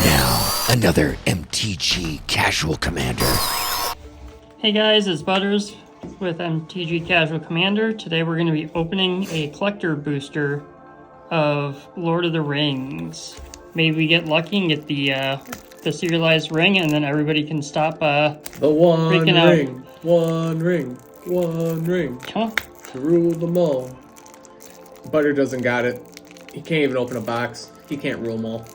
Now, another MTG Casual Commander. Hey guys, it's Butters with MTG Casual Commander. Today we're going to be opening a collector booster of Lord of the Rings. Maybe we get lucky and get the serialized ring, and then everybody can stop the one freaking ring, out. one ring, one ring. Come on. To rule them all. Butter doesn't got it. He can't even open a box. He can't rule them all.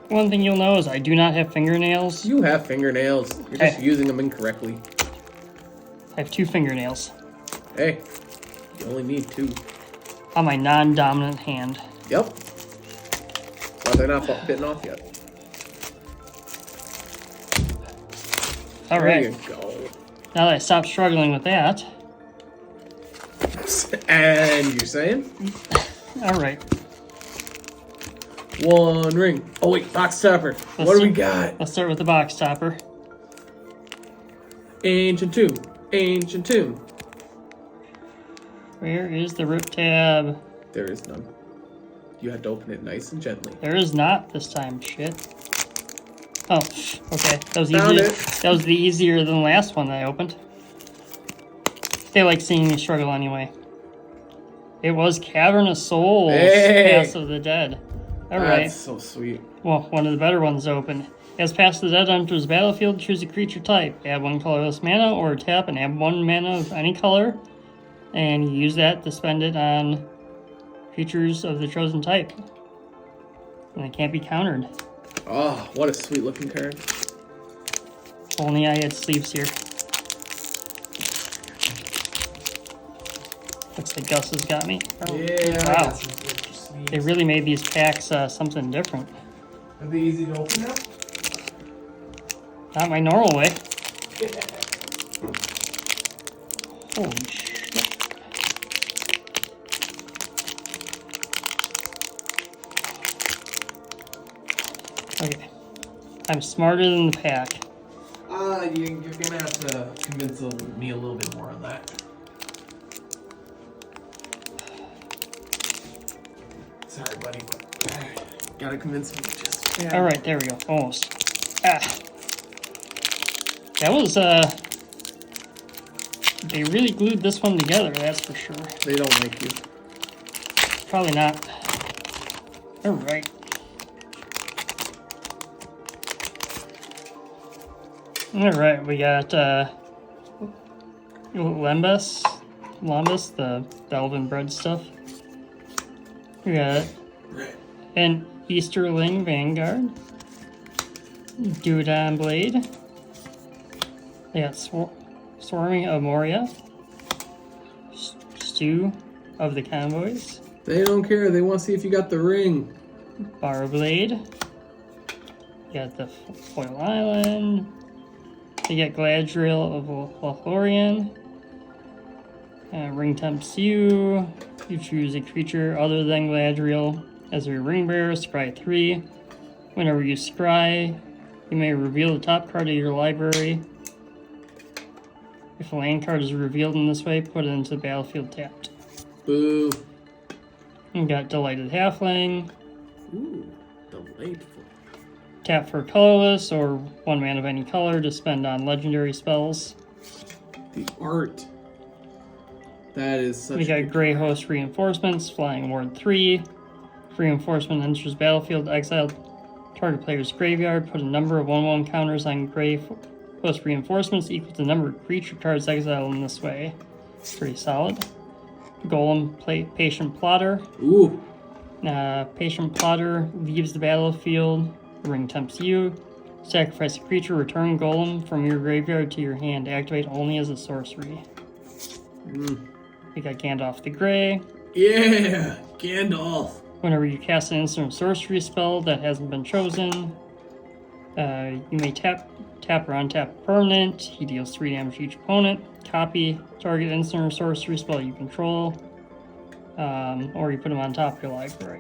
One thing you'll know is I do not have fingernails. You have fingernails. You're just using them incorrectly. I have 2 fingernails. Hey, you only need 2. On my non-dominant hand. Yep. Well, they're not bitten off yet. Alright. There you go. Now that I stopped struggling with that. And you're saying? Alright. One ring. Oh wait, box topper. What do we got? Let's start with the box topper. Ancient Tomb. Ancient Tomb. Where is the rip tab? There is none. You had to open it nice and gently. There is not this time. Shit. Oh, okay. That was Found easier. it. That was the easier than the last one that I opened. They like seeing me struggle anyway. It was Cavern of Souls, Pass of the Dead. Alright. That's so sweet. Well, one of the better ones open. As Pass of the Dead enters the battlefield, choose a creature type. Add 1 colorless mana, or tap and add 1 mana of any color. And you use that to spend it on creatures of the chosen type. And they can't be countered. Oh, what a sweet looking card. Only I had sleeves here. Looks like Gus has got me. Oh, Yeah. wow. They really made these packs something different. Are they easy to open now? Not my normal way. Holy shit. Okay. I'm smarter than the pack. You're gonna have to convince me a little bit more on that. Sorry, buddy, but gotta convince me just. Yeah. Alright, there we go. Almost. Ah. That was, they really glued this one together, that's for sure. They don't like you. Probably not. Alright. Alright, we got, Lembas, the Elven bread stuff. We got an Easterling Vanguard, Duodon Blade. They got Swarming of Moria, Stew of the Convoys, They don't care. They want to see if you got the ring. Bar Blade. You got the Foil Island. You got Gladriel of Lothlorien. Ring tempts you. You choose a creature other than Gladriel as your ring bearer. Scry 3. Whenever you scry, you may reveal the top card of your library. If a land card is revealed in this way, put it into the battlefield tapped. Boo. You got Delighted Halfling. Ooh, delightful. Tap for colorless or 1 mana of any color to spend on legendary spells. The art. That is such. We got Grey Host Reinforcements, Flying Ward 3. Reinforcement enters battlefield, exile target player's graveyard. Put a number of 1/1 counters on Grey Host Reinforcements equal to the number of creature cards exiled in this way. Pretty solid. Golem Patient Plotter. Ooh. Patient Plotter leaves the battlefield. Ring tempts you. Sacrifice a creature. Return Golem from your graveyard to your hand. Activate only as a sorcery. We got Gandalf the Grey. Yeah, Gandalf. Whenever you cast an instant sorcery spell that hasn't been chosen, you may tap or untap a permanent. He deals 3 damage to each opponent. Copy target instant or sorcery spell you control, or you put them on top of your library.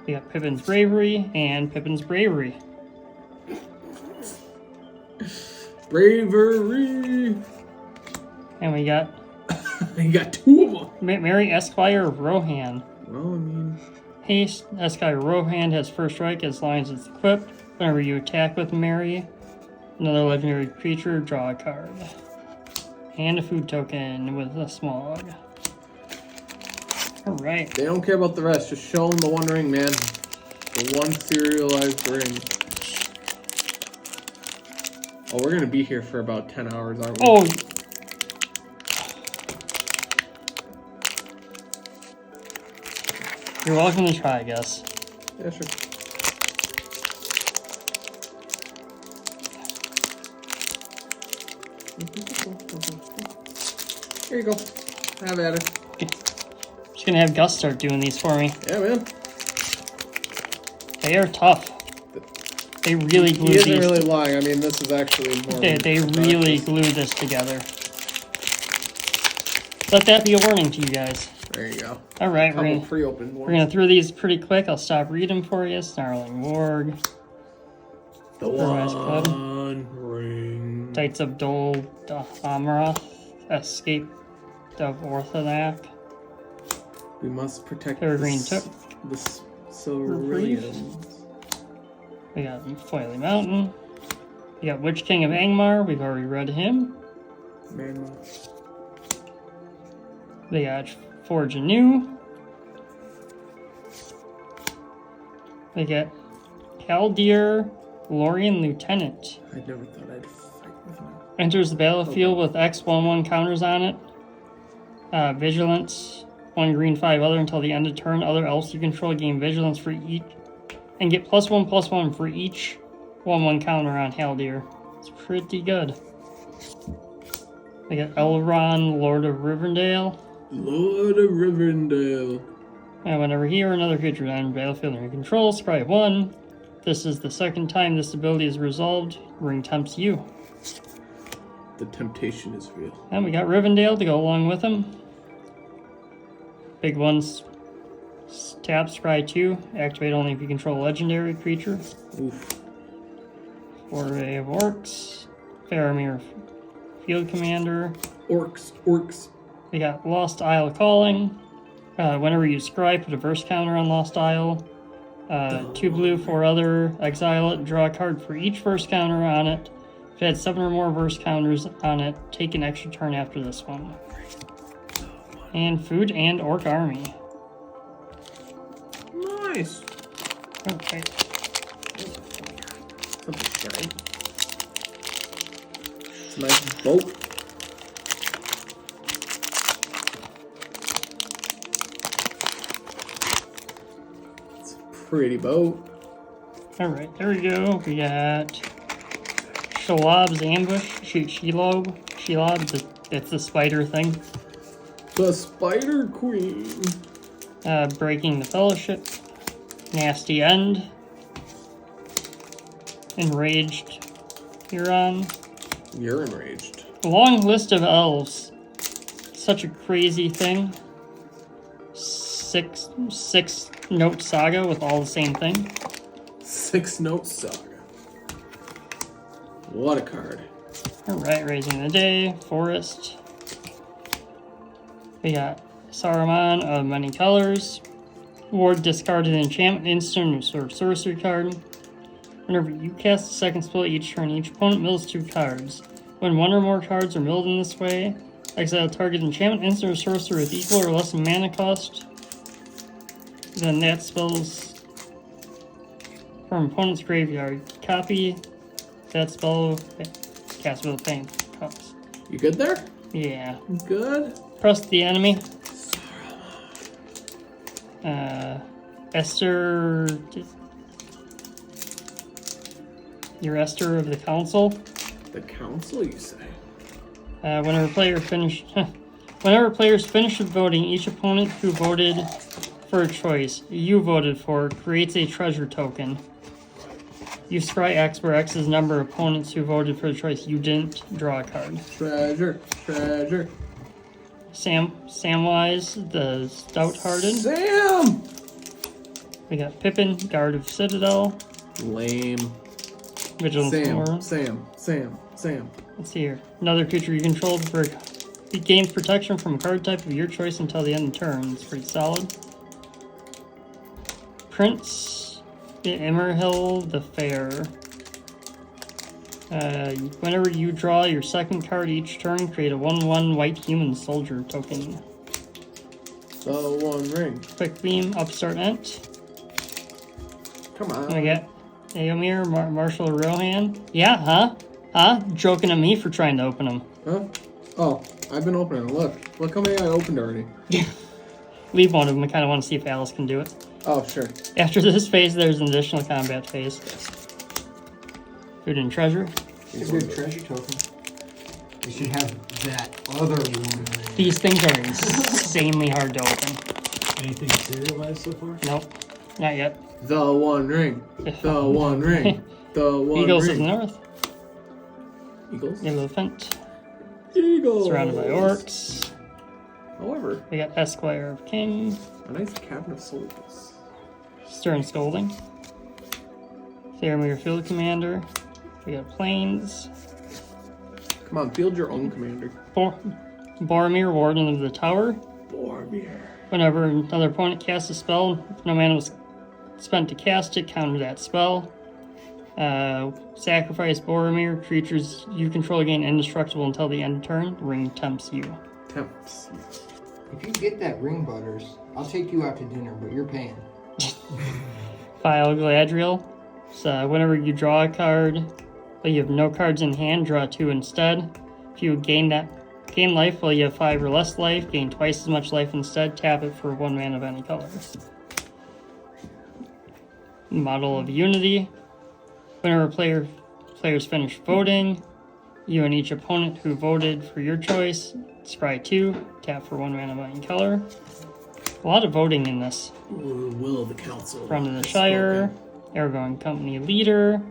We got Pippin's Bravery and Pippin's Bravery. Bravery. And we got You got 2 of them. Mary Esquire of Rohan. Well, I mean, haste. Eskai Rohan has first strike as long as it's equipped. Whenever you attack with Mary, another legendary creature, draw a card. And a food token with a smog. Alright. They don't care about the rest. Just show them the one ring, man. The one serialized ring. Oh, we're gonna be here for about 10 hours, aren't we? Oh! You're welcome to try, I guess. Yeah, sure. Here you go. Have at it. Okay. Just gonna have Gus start doing these for me. Yeah, man. They are tough. They really glue these. He isn't really lying. I mean, this is actually more. They really glue this together. Let that be a warning to you guys. There you go. All right, we're pre-opened ones. gonna throw these pretty quick. I'll stop reading for you. Snarling Warg. The one ring. Knights of Dol Amroth. Escape of Orthodox. We must protect Peregrine the Took. Silurians. We got Foily Mountain. We got Witch King of Angmar. We've already read him. Man. We got Forge Anew. We got Haldir, Lorien Lieutenant. I never thought I'd fight with him. Enters the battlefield with X/1/1 counters on it. Vigilance, 1 green 5 other until the end of turn. Other elves you control gain vigilance for each, and get +1/+1 for each 1/1 counter on Haldir. It's pretty good. We got Elrond, Lord of Rivendell. Lord of Rivendell. And whenever he or another creature on battlefield under your control, scry 1. This is the second time this ability is resolved. Ring tempts you. The temptation is real. And we got Rivendell to go along with him. Big ones. Tap, scry 2. Activate only if you control a legendary creature. Oof. Foray of Orcs. Faramir Field Commander. Orcs. We got Lost Isle Calling. Whenever you scry, put a verse counter on Lost Isle. 2 blue, 4 other. Exile it. Draw a card for each verse counter on it. If it had 7 or more verse counters on it, take an extra turn after this one. And food and Orc Army. Nice. Okay. It's a nice boat. It's a pretty boat. Alright, there we go. We got Shelob's Ambush. Shelob, it's the spider thing. The Spider Queen. Breaking the Fellowship. Nasty End. Enraged Huron. You're enraged. Long list of elves. Such a crazy thing. 6 note saga with all the same thing. 6-note saga. What a card. Alright, Raising the Day. Forest. We got Saruman of Many Colors. Ward discarded enchantment, instant, or sorcery card. Whenever you cast a second spell each turn, each opponent mills 2 cards. When 1 or more cards are milled in this way, exile target enchantment, instant, or sorcery with equal or less mana cost. Then that spell's from opponent's graveyard. Copy that spell, cast with a pain cost. You good there? Yeah. Good. Press the enemy. Esther. You're Esther of the Council. The council, you say? Whenever players finish voting, each opponent who voted for a choice you voted for creates a treasure token. You scry X, where X is the number of opponents who voted for the choice you didn't draw a card. Treasure. Samwise, the Stout-Hearted. Sam! We got Pippin, Guard of Citadel. Lame. Vigilance 4. Sam. Let's see here. Another creature you controlled for it gains protection from a card type of your choice until the end of the turn. It's pretty solid. Prince Immerhill the Fair. Whenever you draw your second card each turn, create a 1/1 white human soldier token. The One Ring. Quick Beam, Upstart Ent. Come on. And we got Aomir, Marshall Rohan. Yeah, huh? Joking at me for trying to open them. Huh? Oh, I've been opening it. Look how many I opened already. Leave one of them. I kind of want to see if Alice can do it. Oh, sure. After this phase, there's an additional combat phase. Food and treasure. It's a good treasure token. You should have that other one. These things are insanely hard to open. Anything serialized so far? Nope, not yet. The One Ring. The One Ring. The One Eagles Ring. is north. Eagles? Elephant. Eagles. Surrounded by orcs. However, We got Esquire of King. a nice Cabin of Souls. Stern Scolding. Theramir Field Commander. We got Plains. Come on, field your own commander. Boromir, Warden of the Tower. Boromir. Whenever another opponent casts a spell, if no mana was spent to cast it, counter that spell. Sacrifice Boromir. Creatures you control gain indestructible until the end of turn. Ring tempts you. Temps. If you get that ring, Butters, I'll take you out to dinner, but you're paying. File Galadriel. So whenever you draw a card, but you have no cards in hand, draw 2 instead. If you gain life while you have 5 or less life, gain twice as much life instead, tap it for 1 mana of any color. Model of Unity. Whenever players finish voting, you and each opponent who voted for your choice, scry 2, tap for 1 mana of any color. A lot of voting in this. Ooh, Will of the Council. Front of the has Shire, spoken. Aragon Company Leader.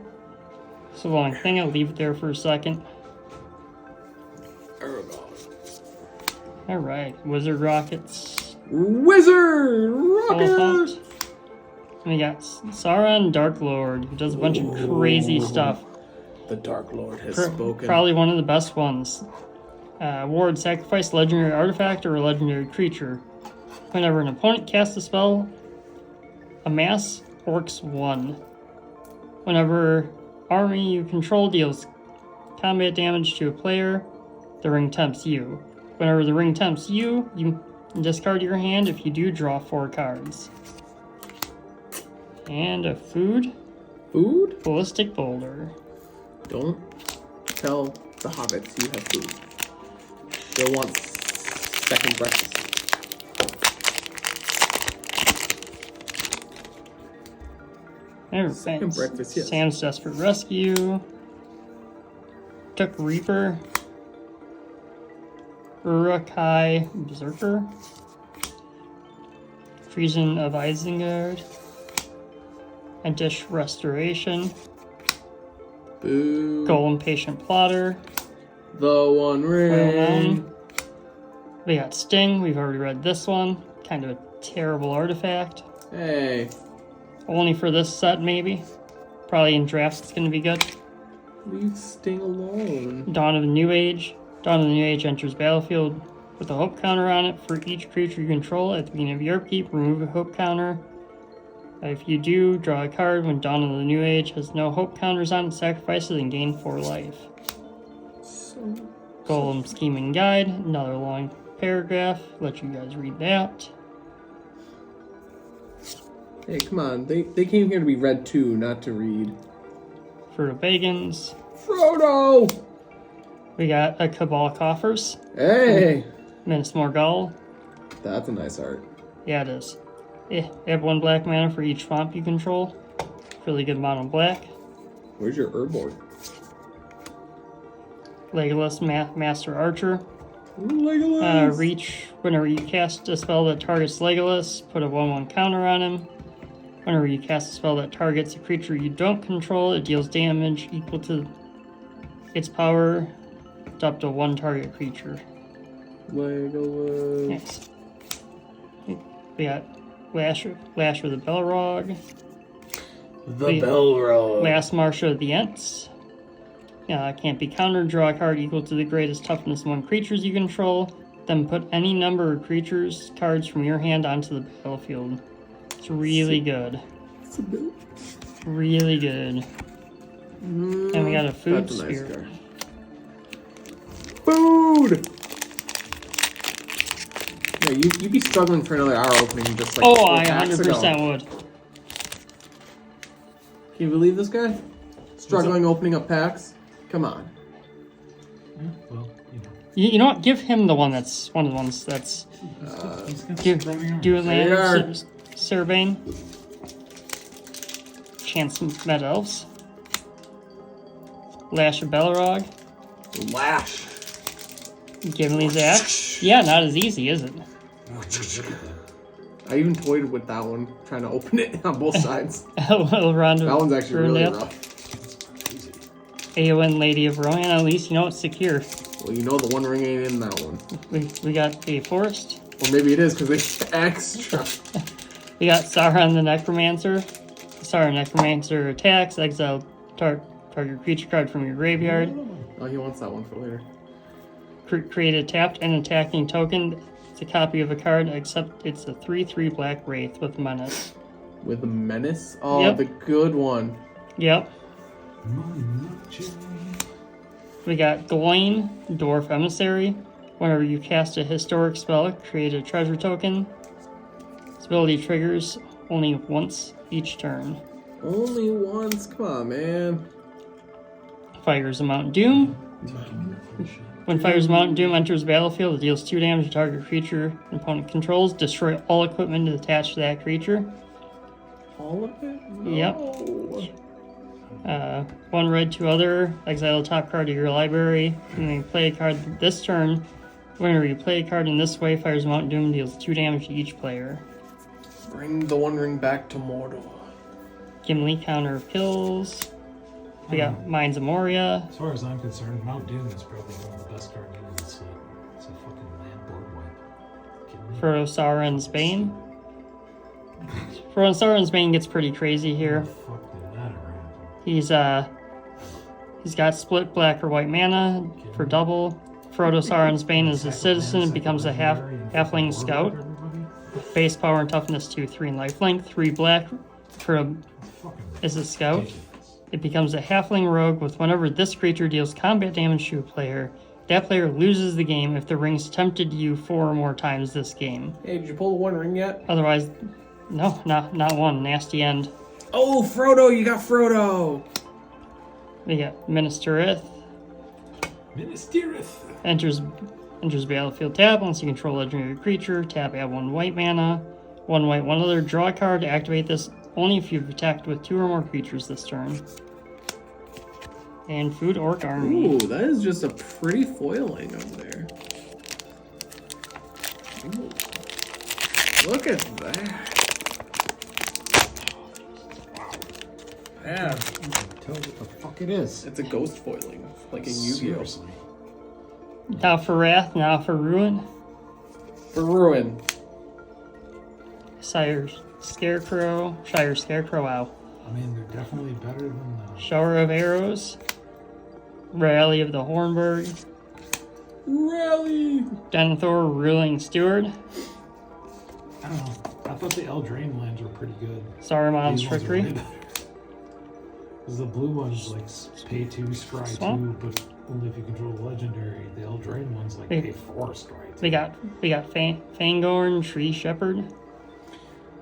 It's a long thing, I'll leave it there for a second. Aragon. Alright, Wizard Rockets. Wizard Full Rocket! pumped. We got Sauron Dark Lord, who does a bunch of crazy stuff. The Dark Lord has spoken. Probably one of the best ones. Ward, sacrifice legendary artifact or a legendary creature. Whenever an opponent casts a spell, amass Orcs 1. Whenever army you control deals combat damage to a player, the ring tempts you. Whenever the ring tempts you, you discard your hand. If you do, draw 4 cards. And a food. Food? Ballistic Boulder. Don't tell the hobbits you have food. They'll want second breakfast. Second breakfast, yes. Sam's Desperate Rescue. Took Reaper. Urukai Berserker. Treason of Isengard. Entish Restoration. Boo. Golem Patient Plotter. The One Ring. We got Sting. We've already read this one. Kind of a terrible artifact. Hey. Only for this set, maybe. Probably in drafts it's going to be good. Leave Sting alone. Dawn of the New Age. Dawn of the New Age enters battlefield with a hope counter on it. For each creature you control at the beginning of your upkeep, remove a hope counter. If you do, draw a card. When Dawn of the New Age has no hope counters on it, sacrifice it and gain 4 life. Golem Scheming Guide. Another long paragraph. Let you guys read that. Hey, come on. They came here to be read too, not to read. Fruit of Bagans. Frodo! We got a Cabal Coffers. Hey! Minas Morgul. That's a nice art. Yeah, it is. Add 1 black mana for each swamp you control. Really good mono black. Where's your Urborg? Legolas Master Archer. Legolas! Reach. Whenever you cast a spell that targets Legolas, put a 1/1 counter on him. Whenever you cast a spell that targets a creature you don't control, it deals damage equal to its power to up to 1 target creature. Legolas. Nice. We got Lash with a Belrog. The Belrog. Last March of the Ents. Can't be countered. Draw a card equal to the greatest toughness among creatures you control. Then put any number of creatures cards from your hand onto the battlefield. really good. Really good. And we got a food That's a nice spirit. card. Food! Yeah, you'd be struggling for another hour opening just like Oh, 4 I packs 100% ago. would. Can you believe this guy? Struggling opening up packs? Come on. Yeah, well, you know. You know what? Give him the one that's one of the ones that's He's got do some running do around. land They are. Cerbane. Chance Med Elves. Lash of Bellerog. Lash. Gimli's Axe. Yeah, not as easy, is it? Oh, look at that. I even toyed with that one, trying to open it on both sides. Elrond That one's actually really Verndale. rough. Crazy. Aowen Lady of Rohan. At least you know it's secure. Well, you know the One Ring ain't in that one. We got a forest. Or maybe it is because it's extra. We got Sauron the Necromancer. Sauron Necromancer attacks. Exile target creature card from your graveyard. Oh, he wants that one for later. Create a tapped and attacking token. It's a copy of a card, except it's a 3/3 black wraith with menace. With the Menace? Oh, Yep. the good one. Yep. We got Gloin, Dwarf Emissary. Whenever you cast a historic spell, create a treasure token. This ability triggers only once each turn. Only once? Come on, man. Fires a Mountain Doom. When Fires a Mountain Doom enters the battlefield, it deals 2 damage to target creature an opponent controls. Destroy all equipment attached to that creature. All of it? No. Yep. 1 red, 2 other. Exile the top card of your library. And then you play a card this turn. Whenever you play a card in this way, Fires a Mountain Doom deals 2 damage to each player. Bring the One Ring back to Mordor. Gimli counter kills. We got Mines of Moria. As far as I'm concerned, Mount Doom is probably one of the best cards in this set. It's a fucking land board wipe. Kidding me? Frodo Sauron's Bane. Frodo Sauron's Bane gets pretty crazy here. Fuck did that around. He's got split black or white mana for double. Frodo Sauron's Bane is a citizen and becomes a halfling scout. Base power and toughness 2, 3 and lifelink. 3 black for is a scout. It becomes a halfling rogue with whenever this creature deals combat damage to a player, that player loses the game if the ring's tempted you 4 or more times this game. Hey, did you pull the One Ring yet? Otherwise, no, not one. Nasty end. Oh, Frodo! You got Frodo! We got Ministereth. Ministereth. Enters battlefield tap. Once you control a legendary creature, tap, add 1 white mana. 1 white, 1 other. Draw a card to activate this only if you've attacked with 2 or more creatures this turn. And Food Orc Army. Ooh, that is just a pretty foiling up there. Ooh. Look at that. Yeah, Tell what the fuck it is. it's a ghost foiling, like in Yu-Gi-Oh! Seriously. Now for Wrath, now for Ruin. For Ruin. Shire Scarecrow, wow. I mean, they're definitely better than the... Shower of Arrows. Rally of the Hornburg. Rally! Denethor, Ruling Steward. I don't know. I thought the Eldraine lands were pretty good. Saruman's These ones are Trickery. way better. Because the blue ones like pay 2, scry Swamp. 2, but only if you control the legendary. The Eldraine ones like Hey. pay 4, scry 2. We got Fangorn, Tree Shepherd.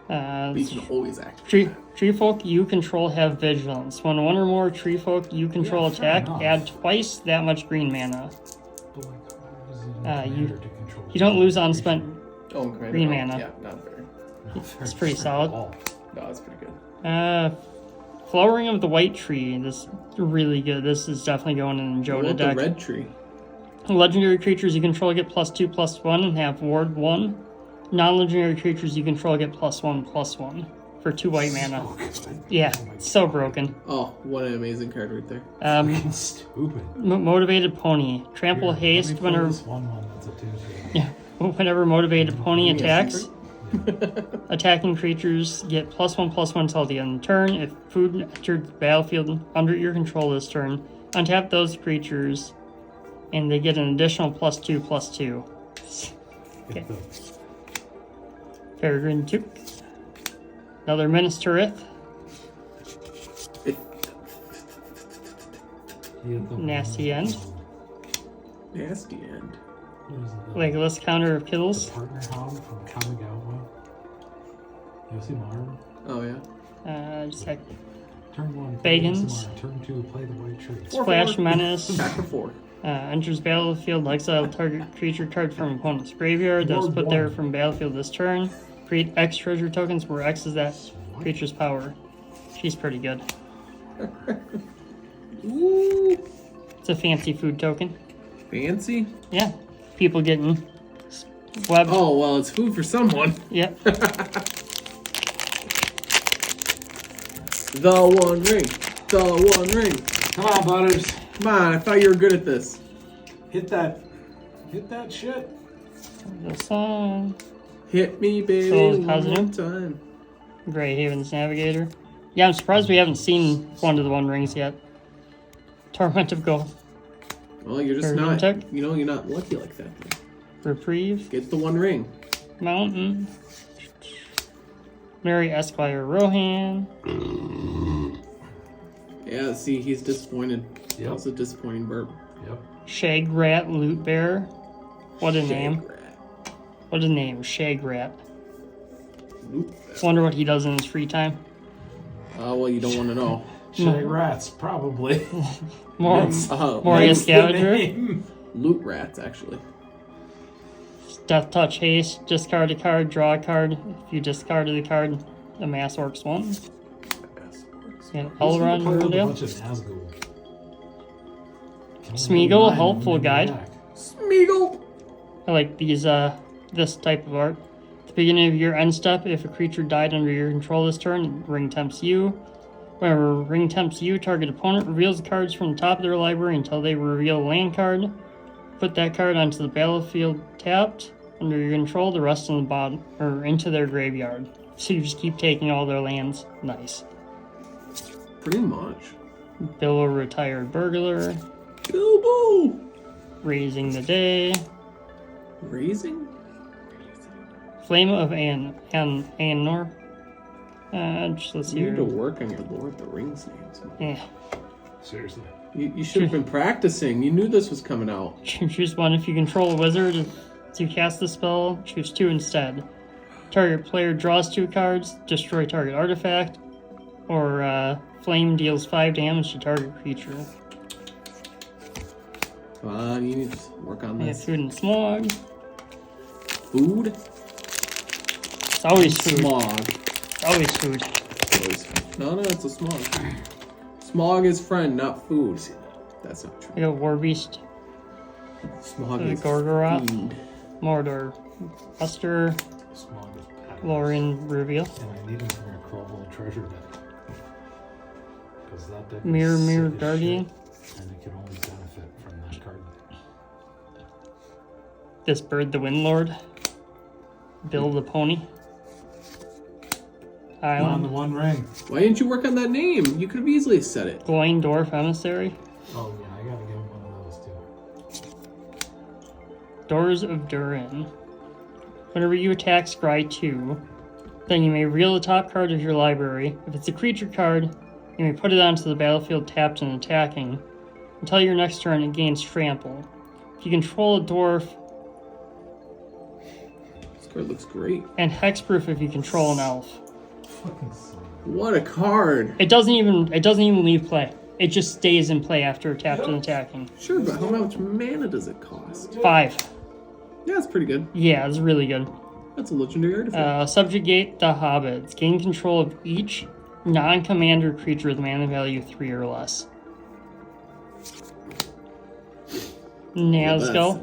But you can always activate. Tree folk you control have vigilance. When 1 or more tree folk you control Yeah, fair attack, enough. add twice that much green mana. But like, how does it You- matter to control You don't lose the unspent. Oh, and Commander. Green Oh, mana. Yeah, not fair. creature? It's pretty Fair solid. at all. No, that's pretty good. Flowering of the White Tree. This is really good. This is definitely going in the What Joda about the deck. red tree? Legendary creatures you control get +2/+1 and have ward 1. Non-legendary creatures you control get +1/+1 for 2 white mana. Yeah, Oh my it's so God. broken. Oh, what an amazing card right there. Fucking stupid. Motivated Pony. Trample Here, haste let me whenever pull this one that's a 2/2. yeah, whenever motivated pony Give me a attacks. Attacking creatures get +1/+1 until the end of the turn. If food entered the battlefield under your control this turn, untap those creatures, and they get an additional +2/+2. Get the Peregrine Took. Another Ministerith. Nasty end. Nasty end. Legolas counter of The kills. partner hound from Kamigawa. Yosimar. Oh yeah. Just like Turn 1. Bagans. Yosimar. Turn 2. Play the white tree. Splash Menace. Back for 4. Enters battlefield, exile target creature card from opponent's graveyard that was put there from battlefield this turn. Create X treasure tokens where X is that creature's power. She's pretty good. Ooh. It's a fancy food token. Fancy? Yeah. People getting web. Oh, well, it's food for someone. Yep. The One Ring. The One Ring. Come on, Butters. Come on, I thought you were good at this. Hit that shit. The song. Hit me, baby, So, one how's it more doing? time. Grey Haven's Navigator. Yeah, I'm surprised we haven't seen one of the One Rings yet. Torment of Gold. Well, you're just Or not, Tech. you're not lucky like that. Then. Reprieve. Get the One Ring. Mountain. Mary Esquire Rohan. Yeah, see, he's disappointed. Yep. That was a disappointing burp. Yep. Shag Rat Loot Bear. What a name. Shag rat. What a name. Shag Rat. Nope. Wonder what he does in his free time. Well, you don't want to know. Shag rats, probably. More Oh, Moria That's the Scavenger. name. loot rats, actually. Death Touch Haste. Discard a card. Draw a card. If you discarded the card, amass Orcs 1. And all Who's around gonna play with a Rivendell. bunch of Nazgul? Can only Smeagol, put 9 helpful in the guide. deck. Smeagol! I like these, this type of art. At the beginning of your end step, if a creature died under your control this turn, ring tempts you. Whenever ring tempts you, target opponent reveals the cards from the top of their library until they reveal a land card. Put that card onto the battlefield tapped under your control, the rest in the bottom or into their graveyard. So you just keep taking all their lands. Nice. Pretty much. Bilbo Retired Burglar. Bilbo! Raising the Day. Raising? Flame of Anor. Let's see You need to here. work on your Lord of the Rings names. Yeah. Seriously. You should have been practicing. You knew this was coming out. Choose one if you control a wizard to cast the spell. Choose 2 instead. Target player draws 2 cards. Destroy target artifact. Or flame deals 5 damage to target creature. Come on, you need to work on Yeah, this. food and smog. Food? It's always food. Smog. It's always food. No, it's a smog. Smog is friend, not food. That's not true. I got Warbeast. Smog The is Gorgoroth. food. Mordor. Buster. Smog is packed. Lorien Reveal. And I need him from your Crowell treasure deck. Because that deck Mirror is Mirror sick as Guardian. shit, and it can only benefit from that card. This Bird the Windlord. Bill the Pony. On the Island. One Ring. Why didn't you work on that name? You could have easily said it. Glowing Dwarf Emissary. Oh yeah, I gotta give him one of those too. Doors of Durin. Whenever you attack Scry 2, then you may reel the top card of your library. If it's a creature card, you may put it onto the battlefield tapped and attacking. Until your next turn, it gains trample. If you control a dwarf, This card looks great. and hexproof if you control an elf. Fucking son. What a card. It doesn't even leave play. It just stays in play after tapped and attacking. Sure, but how much mana does it cost? 5. Yeah, it's pretty good. Yeah, it's really good. That's a legendary artifact. Subjugate the Hobbits. Gain control of each non-commander creature with mana value 3 or less. Nazgul.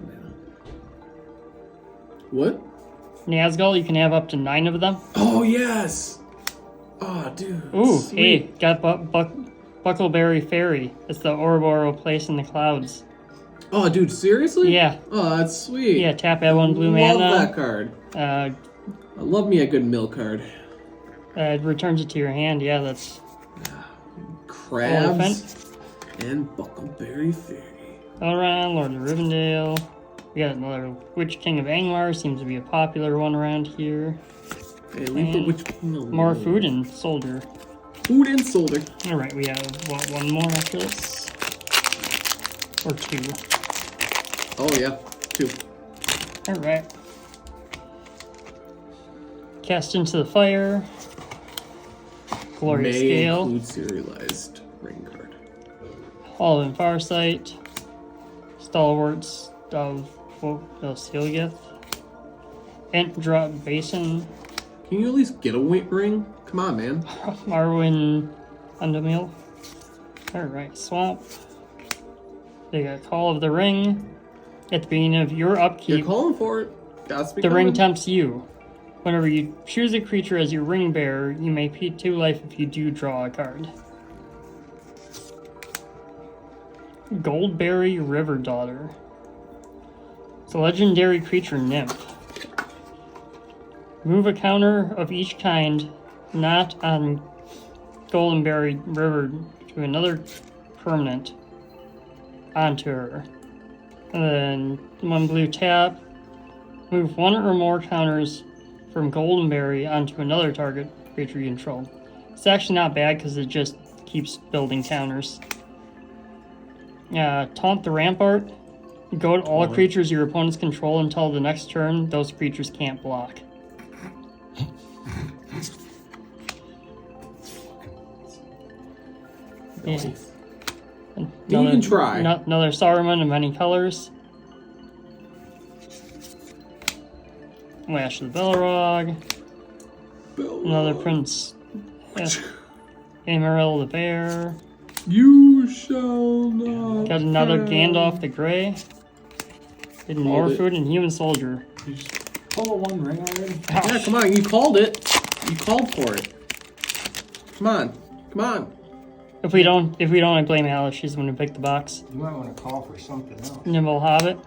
What? Nazgul, you can have up to 9 of them. Oh, yes! Oh, dude. Ooh, sweet. hey, got Buckleberry Fairy. It's the Ouroboros place in the clouds. Oh, dude, seriously? Yeah. Oh, that's sweet. Yeah, tap add 1 blue Love mana. that card. Uh, I love me a good mill card. it returns it to your hand. Yeah, that's Crabs and Buckleberry Fairy. all around. Lord of Rivendell. We got another Witch King of Angmar. Seems to be a popular one around here. Hey, leave the And Witch King alone. more food and soldier. Food and soldier. Alright, we have, what, one more after this? Or two? Oh, yeah. 2. Alright. Cast into the fire. Glorious May Gale. include serialized ring card. Hall of Farsight. Stalwarts of Silgith. Ent Drop Basin. Can you at least get a ring? Come on, man. Marwyn Undermill. Alright, Swamp. They got Call of the Ring. At the beginning of your You're upkeep, calling for it. Gotta be the ring coming. tempts you. Whenever you choose a creature as your ring bearer, you may pay 2 life if you do draw a card. Goldberry River Daughter. It's a legendary creature nymph. Move a counter of each kind not on Goldenberry River to another permanent onto her. And then 1 blue tap. Move 1 or more counters from Goldenberry onto another target creature you control. It's actually not bad because it just keeps building counters. Taunt the Rampart. Go to all creatures your opponents control until the next turn. Those creatures can't block. Yeah. You can try. Another Saruman of many colors. Lash of the Belrog. Another Prince. Amaryl the Bear. You shall not. Got another pass. Gandalf the Grey. Getting more food and Human Soldier. You just pull a 1 ring already? Yeah, come on. You called it. You called for it. Come on. Come on. If we don't, I blame Alice. She's the one who picked the box. You might want to call for something else. Nimble Hobbit.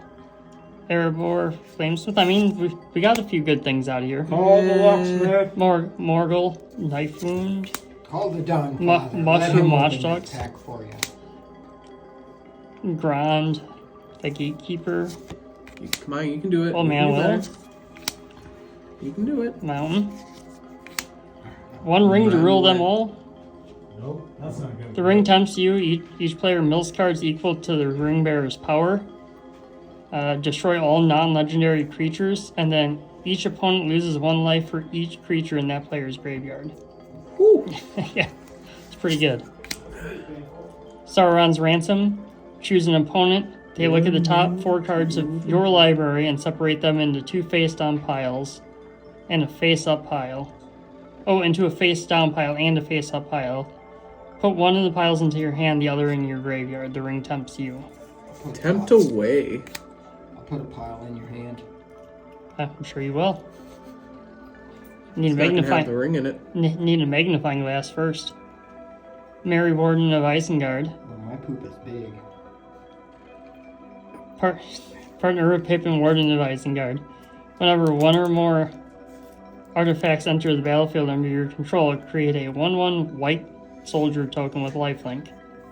Erebor, Flamesmith. I mean, we got a few good things out of here. Call the locksmith. Morgul, Knife Wound. Call the Dawn Mu- Father. mushroom Let him open the watchdogs. attack for you. Grond, the Gatekeeper. Come on. You can do it. Old You Man can do Will. better. You can do it. Mountain. 1 ring to rule them all. Nope, that's not good. The ring tempts you. Each player mills cards equal to the ring bearer's power. Destroy all non-legendary creatures, and then each opponent loses 1 life for each creature in that player's graveyard. Woo. Yeah, it's pretty good. Sauron's Ransom. Choose an opponent. They look at the top 4 cards of your library and separate them into 2 face-down piles and a face-up pile. Oh, into a face-down pile and a face-up pile. Put 1 of the piles into your hand, the other in your graveyard. The ring tempts you. Tempt away. I'll put a pile in your hand. I'm sure you will. Need a It's not gonna have the magnifying ring in it. need a magnifying glass first. Mary Warden of Isengard. Oh, my poop is big. Partner with Pippin Warden of Isengard. Whenever 1 or more artifacts enter the battlefield under your control, create a 1/1 white soldier token with lifelink.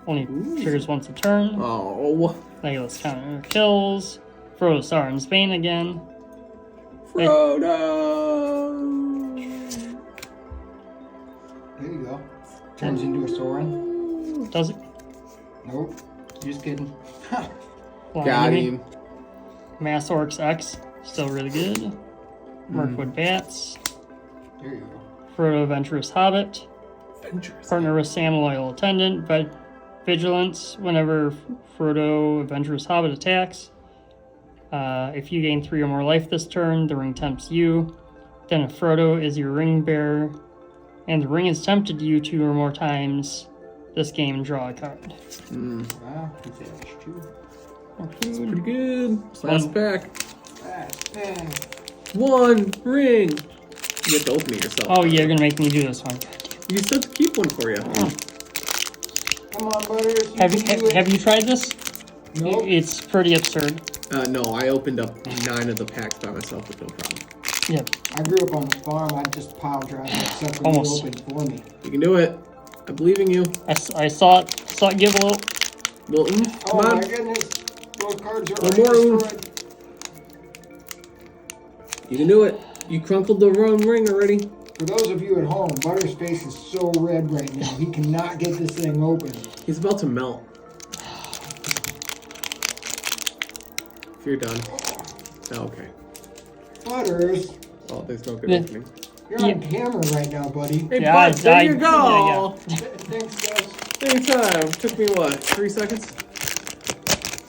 Only triggers once a turn. Oh. Legolas counter kills. Frodo Sauron's Bane again. Frodo. There you go. Turns into a Sauron. Does it? Nope. Just kidding. Ha! Flying Got enemy. him. Mass Orcs X. Still really good. Mirkwood Bats. There you go. Frodo Adventurous Hobbit. Adventures. Partner with Sam Loyal Attendant, but Vigilance. Whenever Frodo Adventurous Hobbit attacks, if you gain 3 or more life this turn, the ring tempts you. Then if Frodo is your ring bearer, and the ring is tempted you 2 or more times this game, draw a card. Wow, he's average too. Pretty good. Last pack. Bang. 1 ring. You have to open it yourself. Oh, yeah, you're gonna make me do this one. You said to keep one for you. Come on, Butters. Have you tried this? Nope. It's pretty absurd. No, I opened up 9 of the packs by myself with no problem. Yeah, I grew up on the farm. I just pile drive that stuff when Almost. you opened for me. You can do it. I believe in you. I saw it give a little. Wilton, come Oh on. my goodness. Those cards are One already more, Oon. destroyed. You can do it. You crunkled the wrong ring already. For those of you at home, Butter's face is so red right now. He cannot get this thing open. He's about to melt. If you're done. Oh, okay. Butters, Oh, there's no good Yeah. opening. you're on camera right now, buddy. Hey, Yeah, bud, there you yeah, go. Thanks, guys. Anytime. Took me what, 3 seconds?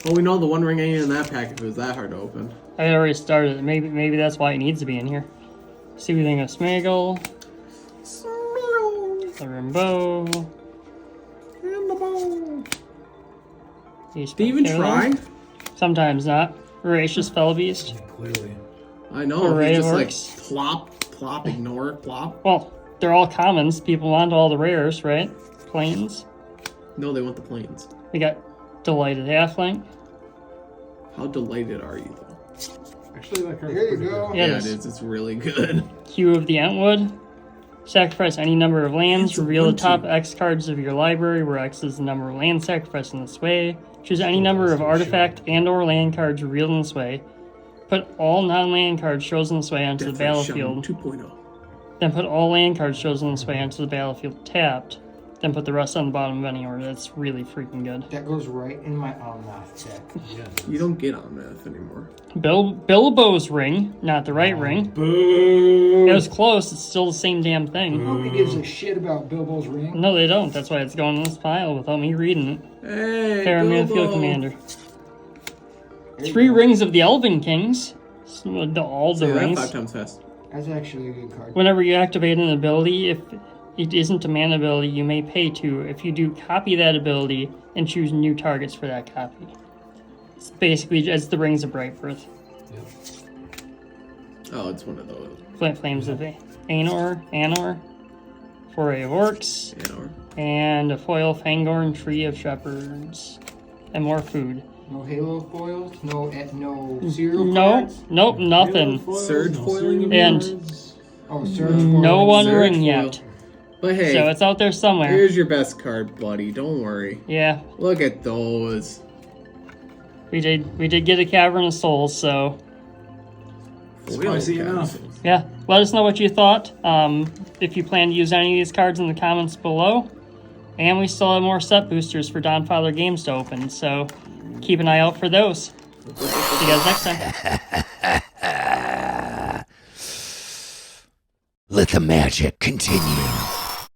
Well, we know the One Ring ain't in that pack if it was that hard to open. I had already started. Maybe that's why it needs to be in here. See what we think of Smiggle, the Rainbow. Did he even try? Sometimes not. Voracious Fellbeast. Clearly. I know. Array He's just like works. plop, ignore, plop. Well, they're all commons. People want all the rares, right? Planes. No, they want the planes. We got Delighted Halfling. How delighted are you, though? Actually, that card's There you pretty go. good. Yeah, Yeah, it it is. is. It's really good. Hue of the Entwood. Sacrifice any number of lands. It's a Reveal the 1/2. top X cards of your library, where X is the number of land sacrificed in this way. Choose any number of artifact and/or land cards revealed in this way. Put all non-land cards chosen this way onto the battlefield. 2.0. Then put all land cards chosen this way onto the battlefield tapped. Then put the rest on the bottom of any order. That's really freaking good. That goes right in my Omnath deck. Yeah. You don't get on math anymore. Bilbo's ring, not the right ring. Boo! It was close. It's still the same damn thing. Nobody gives a shit about Bilbo's ring. No, they don't. That's why it's going in this pile without me reading it. Hey, Faramir Bilbo. Field Commander. There you 3 go. Rings of the Elven Kings. All Say the that rings. 5 times fast. That's actually a good card. Whenever you activate an ability, if it isn't a mana ability, you may pay 2. If you do, copy that ability and choose new targets for that copy. It's basically just the Rings of Brightbirth. Oh, it's one of those. Flint Flames of Anor, Foray of Orcs, Or and a foil Fangorn Tree of Shepherds. And more food. No Halo foils? No cereal No, cards? nope, nothing. Surge foiling, you And Oh, Surge foil. no One Surge Ring foil. yet. But hey, So it's out there somewhere. here's your best card, buddy. Don't worry. Yeah, Look at those. we did get a Cavern of Souls, so Spicy enough. yeah. Let us know what you thought. If you plan to use any of these cards in the comments below. And we still have more set boosters for Donfather games to open, so keep an eye out for those. See you guys next time. Let the magic continue.